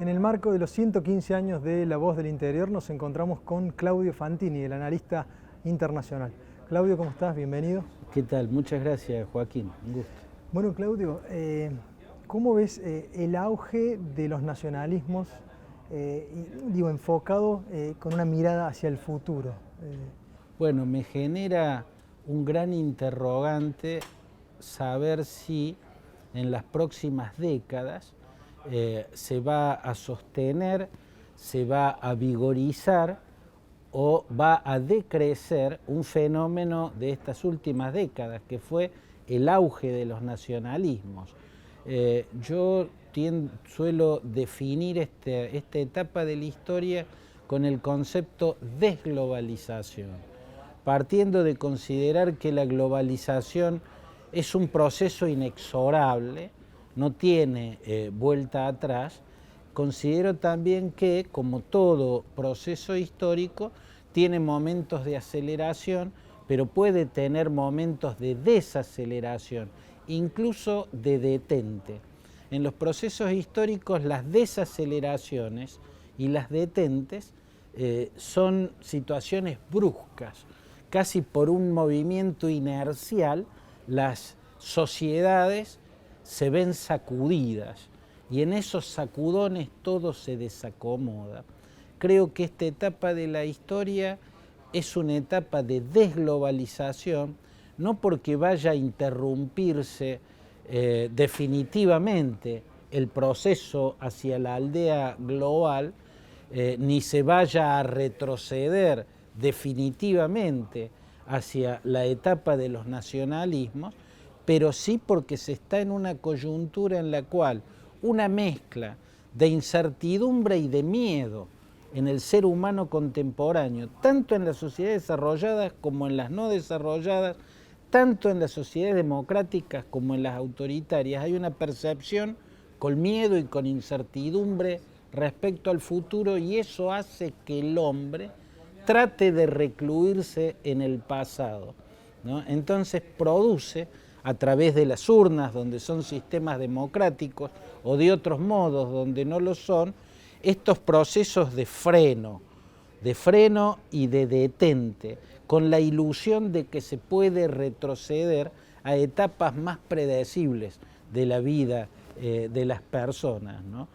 En el marco de los 115 años de La Voz del Interior nos encontramos con Claudio Fantini, el analista internacional. Claudio, ¿cómo estás? Bienvenido. ¿Qué tal? Muchas gracias, Joaquín. Un gusto. Bueno, Claudio, ¿cómo ves el auge de los nacionalismos, enfocado con una mirada hacia el futuro? Bueno, me genera un gran interrogante saber si en las próximas décadas se va a sostener, se va a vigorizar o va a decrecer un fenómeno de estas últimas décadas, que fue el auge de los nacionalismos. Yo suelo definir esta etapa de la historia con el concepto desglobalización, partiendo de considerar que la globalización es un proceso inexorable, no tiene vuelta atrás. Considero también que, como todo proceso histórico, tiene momentos de aceleración, pero puede tener momentos de desaceleración, incluso de detente. En los procesos históricos, las desaceleraciones y las detentes son situaciones bruscas. Casi por un movimiento inercial, las sociedades se ven sacudidas y en esos sacudones todo se desacomoda. Creo que esta etapa de la historia es una etapa de desglobalización, no porque vaya a interrumpirse definitivamente el proceso hacia la aldea global, ni se vaya a retroceder definitivamente hacia la etapa de los nacionalismos, pero sí porque se está en una coyuntura en la cual una mezcla de incertidumbre y de miedo en el ser humano contemporáneo, tanto en las sociedades desarrolladas como en las no desarrolladas, tanto en las sociedades democráticas como en las autoritarias, hay una percepción con miedo y con incertidumbre respecto al futuro, y eso hace que el hombre trate de recluirse en el pasado, ¿no? Entonces produce, a través de las urnas, donde son sistemas democráticos, o de otros modos donde no lo son, estos procesos de freno y de detente, con la ilusión de que se puede retroceder a etapas más predecibles de la vida de las personas, ¿no?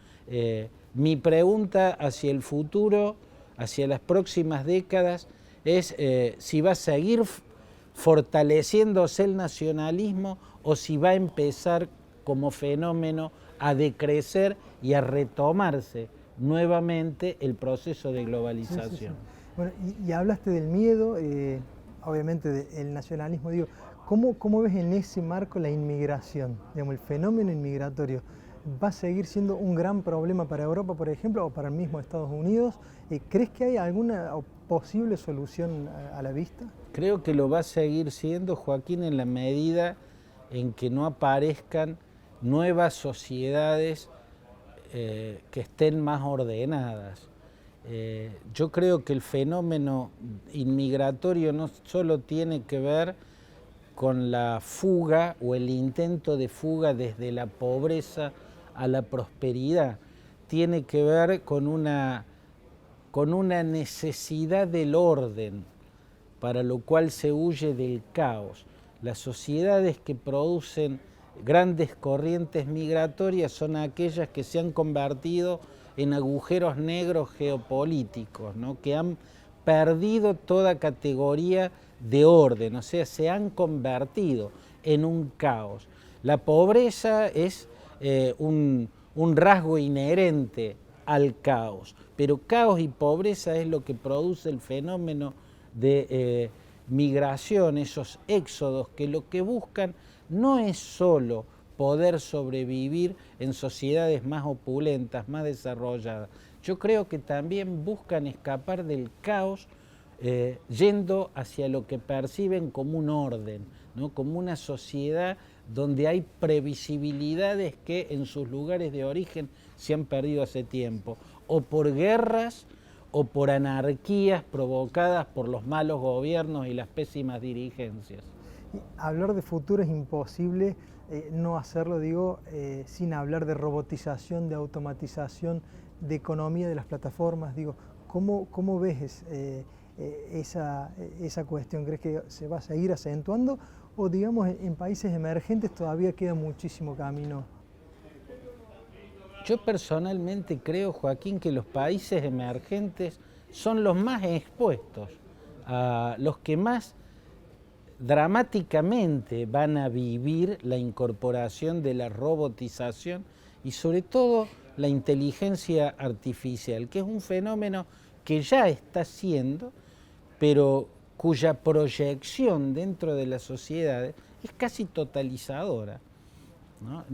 Mi pregunta hacia el futuro, hacia las próximas décadas, es si va a seguir fortaleciéndose el nacionalismo o si va a empezar como fenómeno a decrecer y a retomarse nuevamente el proceso de globalización. Sí. Bueno, y hablaste del miedo, obviamente del nacionalismo. Digo, ¿cómo ves en ese marco la inmigración? Digamos, el fenómeno inmigratorio, ¿va a seguir siendo un gran problema para Europa, por ejemplo, o para el mismo Estados Unidos? ¿Crees que hay alguna posible solución a la vista? Creo que lo va a seguir siendo, Joaquín, en la medida en que no aparezcan nuevas sociedades que estén más ordenadas. Yo creo que el fenómeno inmigratorio no solo tiene que ver con la fuga o el intento de fuga desde la pobreza a la prosperidad, tiene que ver con una necesidad del orden, para lo cual se huye del caos. Las sociedades que producen grandes corrientes migratorias son aquellas que se han convertido en agujeros negros geopolíticos, ¿no? Que han perdido toda categoría de orden, o sea, se han convertido en un caos. La pobreza es un rasgo inherente al caos, pero caos y pobreza es lo que produce el fenómeno de migración, esos éxodos que lo que buscan no es solo poder sobrevivir en sociedades más opulentas, más desarrolladas. Yo creo que también buscan escapar del caos yendo hacia lo que perciben como un orden, ¿no? Como una sociedad donde hay previsibilidades que en sus lugares de origen se han perdido hace tiempo, o por guerras o por anarquías provocadas por los malos gobiernos y las pésimas dirigencias. Hablar de futuro es imposible no hacerlo, digo, sin hablar de robotización, de automatización, de economía de las plataformas. Digo, ¿cómo ves esa cuestión? ¿Crees que se va a seguir acentuando o, digamos, en países emergentes todavía queda muchísimo camino? Yo personalmente creo, Joaquín, que los países emergentes son los más expuestos, a los que más dramáticamente van a vivir la incorporación de la robotización y sobre todo la inteligencia artificial, que es un fenómeno que ya está siendo, pero cuya proyección dentro de la sociedad es casi totalizadora, ¿no?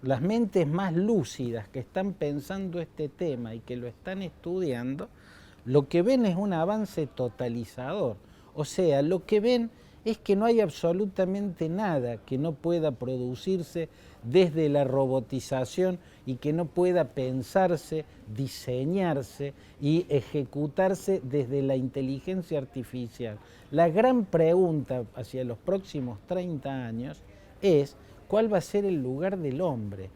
Las mentes más lúcidas que están pensando este tema y que lo están estudiando, lo que ven es un avance totalizador. O sea, lo que ven es que no hay absolutamente nada que no pueda producirse desde la robotización y que no pueda pensarse, diseñarse y ejecutarse desde la inteligencia artificial. La gran pregunta hacia los próximos 30 años es ¿cuál va a ser el lugar del hombre?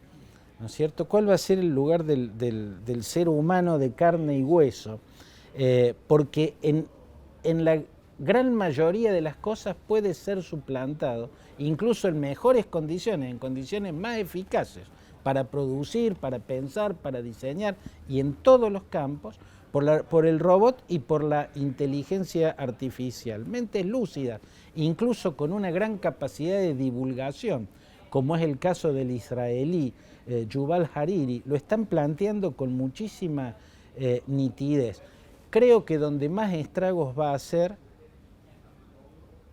¿No es cierto? ¿Cuál va a ser el lugar del ser humano de carne y hueso? Porque en la gran mayoría de las cosas puede ser suplantado, incluso en mejores condiciones, en condiciones más eficaces para producir, para pensar, para diseñar y en todos los campos, por el robot y por la inteligencia artificial. Mentes lúcidas, incluso con una gran capacidad de divulgación, como es el caso del israelí Yuval Hariri, lo están planteando con muchísima nitidez. Creo que donde más estragos va a hacer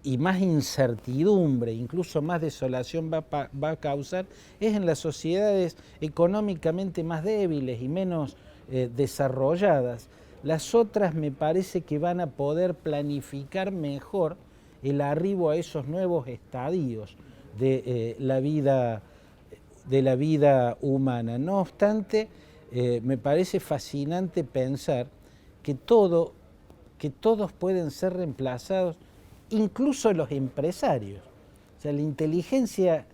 y más incertidumbre, incluso más desolación va a causar, es en las sociedades económicamente más débiles y menos desarrolladas. Las otras me parece que van a poder planificar mejor el arribo a esos nuevos estadios de la vida humana. No obstante, me parece fascinante pensar que todos pueden ser reemplazados, incluso los empresarios. O sea, la inteligencia,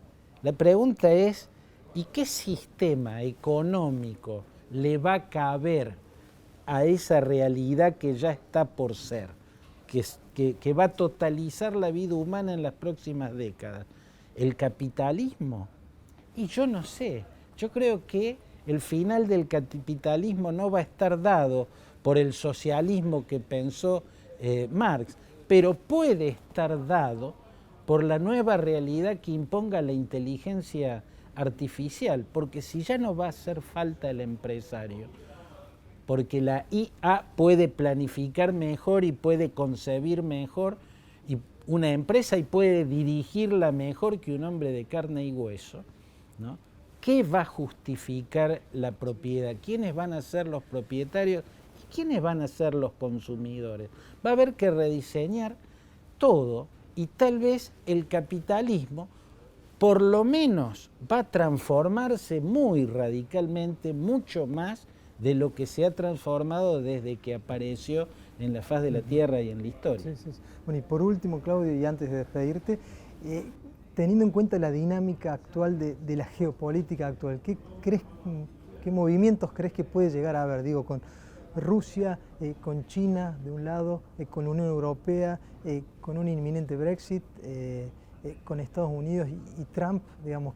la pregunta es, ¿y qué sistema económico le va a caber a esa realidad que ya está por ser, que va a totalizar la vida humana en las próximas décadas? ¿El capitalismo? Y yo no sé, yo creo que el final del capitalismo no va a estar dado por el socialismo que pensó Marx, pero puede estar dado por la nueva realidad que imponga la inteligencia artificial, porque si ya no va a hacer falta el empresario, porque la IA puede planificar mejor y puede concebir mejor una empresa y puede dirigirla mejor que un hombre de carne y hueso, ¿no? ¿Qué va a justificar la propiedad? ¿Quiénes van a ser los propietarios? ¿Y quiénes van a ser los consumidores? Va a haber que rediseñar todo y tal vez el capitalismo por lo menos va a transformarse muy radicalmente, mucho más de lo que se ha transformado desde que apareció en la faz de la Tierra y en la historia. Sí, sí, sí. Bueno, y por último, Claudio, y antes de despedirte, teniendo en cuenta la dinámica actual de la geopolítica actual, ¿qué movimientos crees que puede llegar a haber? Digo, con Rusia, con China de un lado, con la Unión Europea, con un inminente Brexit, con Estados Unidos y Trump, digamos,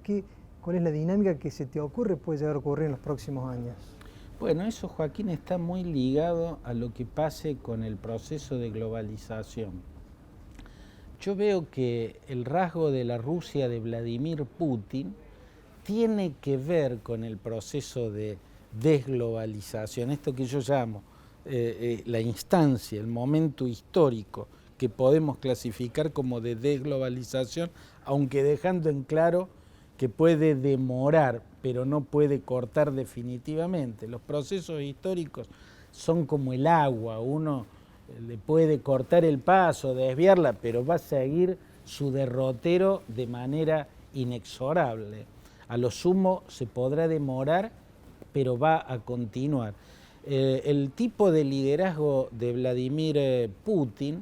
¿cuál es la dinámica que se te ocurre puede llegar a ocurrir en los próximos años? Bueno, eso, Joaquín, está muy ligado a lo que pase con el proceso de globalización. Yo veo que el rasgo de la Rusia de Vladimir Putin tiene que ver con el proceso de desglobalización, esto que yo llamo la instancia, el momento histórico que podemos clasificar como de desglobalización, aunque dejando en claro que puede demorar, pero no puede cortar definitivamente. Los procesos históricos son como el agua, uno le puede cortar el paso, desviarla, pero va a seguir su derrotero de manera inexorable. A lo sumo se podrá demorar, pero va a continuar. El tipo de liderazgo de Vladimir Putin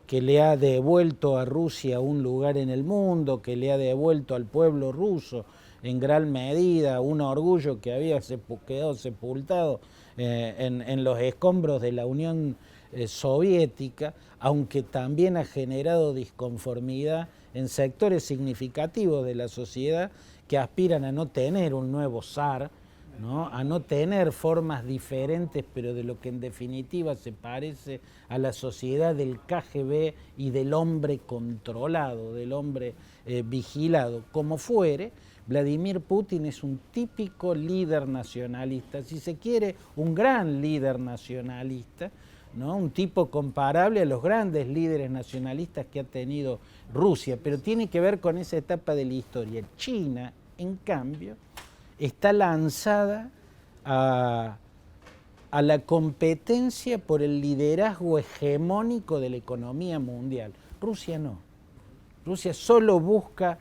que le ha devuelto a Rusia un lugar en el mundo, que le ha devuelto al pueblo ruso en gran medida un orgullo que había quedado sepultado en los escombros de la Unión Soviética, aunque también ha generado disconformidad en sectores significativos de la sociedad que aspiran a no tener un nuevo zar, ¿no? A no tener formas diferentes, pero de lo que en definitiva se parece a la sociedad del KGB y del hombre controlado, del hombre vigilado. Como fuere, Vladimir Putin es un típico líder nacionalista, si se quiere, un gran líder nacionalista, ¿no? Un tipo comparable a los grandes líderes nacionalistas que ha tenido Rusia, pero tiene que ver con esa etapa de la historia. China, en cambio, está lanzada a la competencia por el liderazgo hegemónico de la economía mundial. Rusia no. Rusia solo busca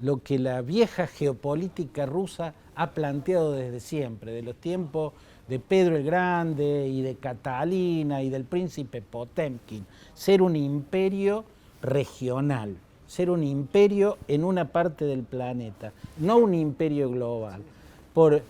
lo que la vieja geopolítica rusa ha planteado desde siempre, de los tiempos de Pedro el Grande y de Catalina y del príncipe Potemkin, ser un imperio regional, ser un imperio en una parte del planeta, no un imperio global. Por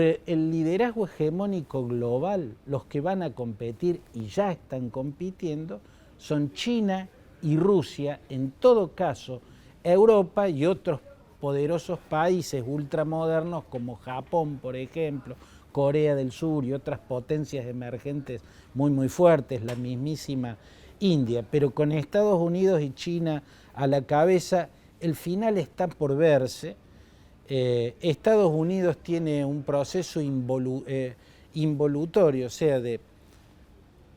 el liderazgo hegemónico global, los que van a competir y ya están compitiendo son China y Rusia, en todo caso Europa y otros poderosos países ultramodernos como Japón, por ejemplo, Corea del Sur y otras potencias emergentes muy fuertes, la mismísima India, pero con Estados Unidos y China a la cabeza, el final está por verse. Estados Unidos tiene un proceso involutorio, o sea,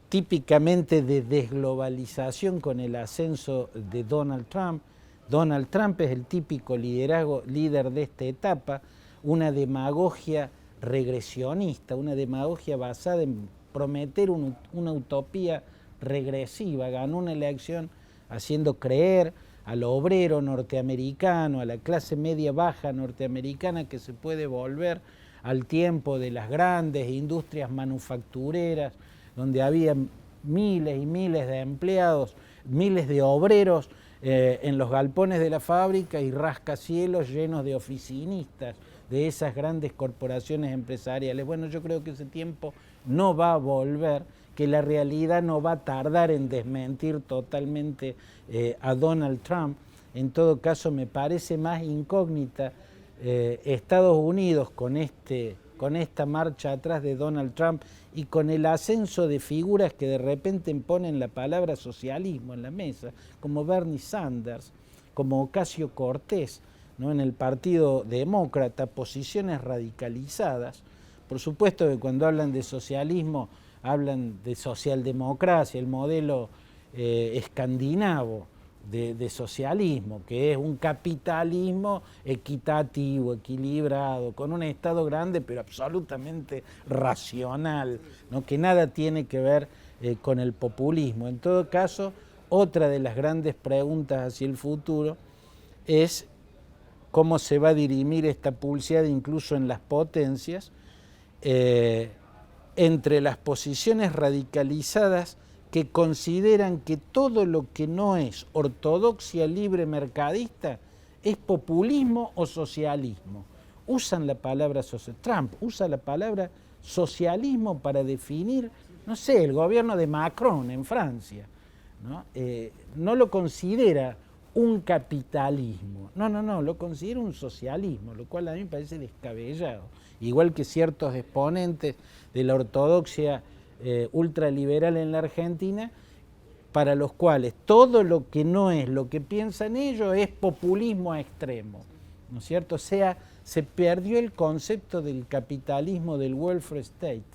típicamente de desglobalización con el ascenso de Donald Trump. Donald Trump es el típico líder de esta etapa, una demagogia regresionista, una demagogia basada en prometer una utopía regresiva. Ganó una elección haciendo creer al obrero norteamericano, a la clase media baja norteamericana, que se puede volver al tiempo de las grandes industrias manufactureras, donde había miles y miles de empleados, miles de obreros en los galpones de la fábrica y rascacielos llenos de oficinistas de esas grandes corporaciones empresariales. Bueno, yo creo que ese tiempo no va a volver, que la realidad no va a tardar en desmentir totalmente a Donald Trump. En todo caso, me parece más incógnita Estados Unidos con esta marcha atrás de Donald Trump y con el ascenso de figuras que de repente ponen la palabra socialismo en la mesa, como Bernie Sanders, como Ocasio-Cortez, ¿no? En el Partido Demócrata, posiciones radicalizadas. Por supuesto que cuando hablan de socialismo, hablan de socialdemocracia, el modelo escandinavo de socialismo, que es un capitalismo equitativo, equilibrado, con un Estado grande pero absolutamente racional, ¿no? Que nada tiene que ver con el populismo. En todo caso, otra de las grandes preguntas hacia el futuro es cómo se va a dirimir esta pulseada incluso en las potencias, entre las posiciones radicalizadas que consideran que todo lo que no es ortodoxia libre mercadista es populismo o socialismo. Usan la palabra Trump usa la palabra socialismo para definir, no sé, el gobierno de Macron en Francia, ¿no? No lo considera un capitalismo, no, lo considera un socialismo, lo cual a mí me parece descabellado. Igual que ciertos exponentes de la ortodoxia ultraliberal en la Argentina, para los cuales todo lo que no es lo que piensan ellos es populismo a extremo, ¿no es cierto? O sea, se perdió el concepto del capitalismo del welfare state,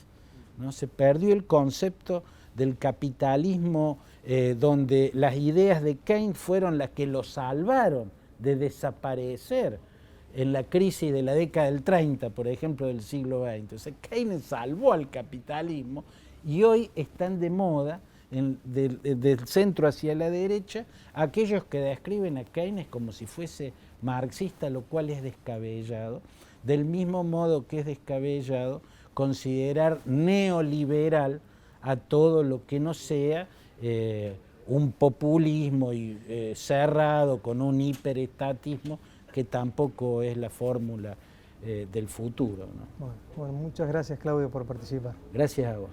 ¿no? Se perdió el concepto del capitalismo donde las ideas de Keynes fueron las que lo salvaron de desaparecer en la crisis de la década del 30, por ejemplo, del siglo XX. Entonces, Keynes salvó al capitalismo y hoy están de moda, del centro hacia la derecha, aquellos que describen a Keynes como si fuese marxista, lo cual es descabellado, del mismo modo que es descabellado considerar neoliberal a todo lo que no sea un populismo cerrado con un hiperestatismo que tampoco es la fórmula del futuro, ¿no? Bueno, muchas gracias, Claudio, por participar. Gracias a vos.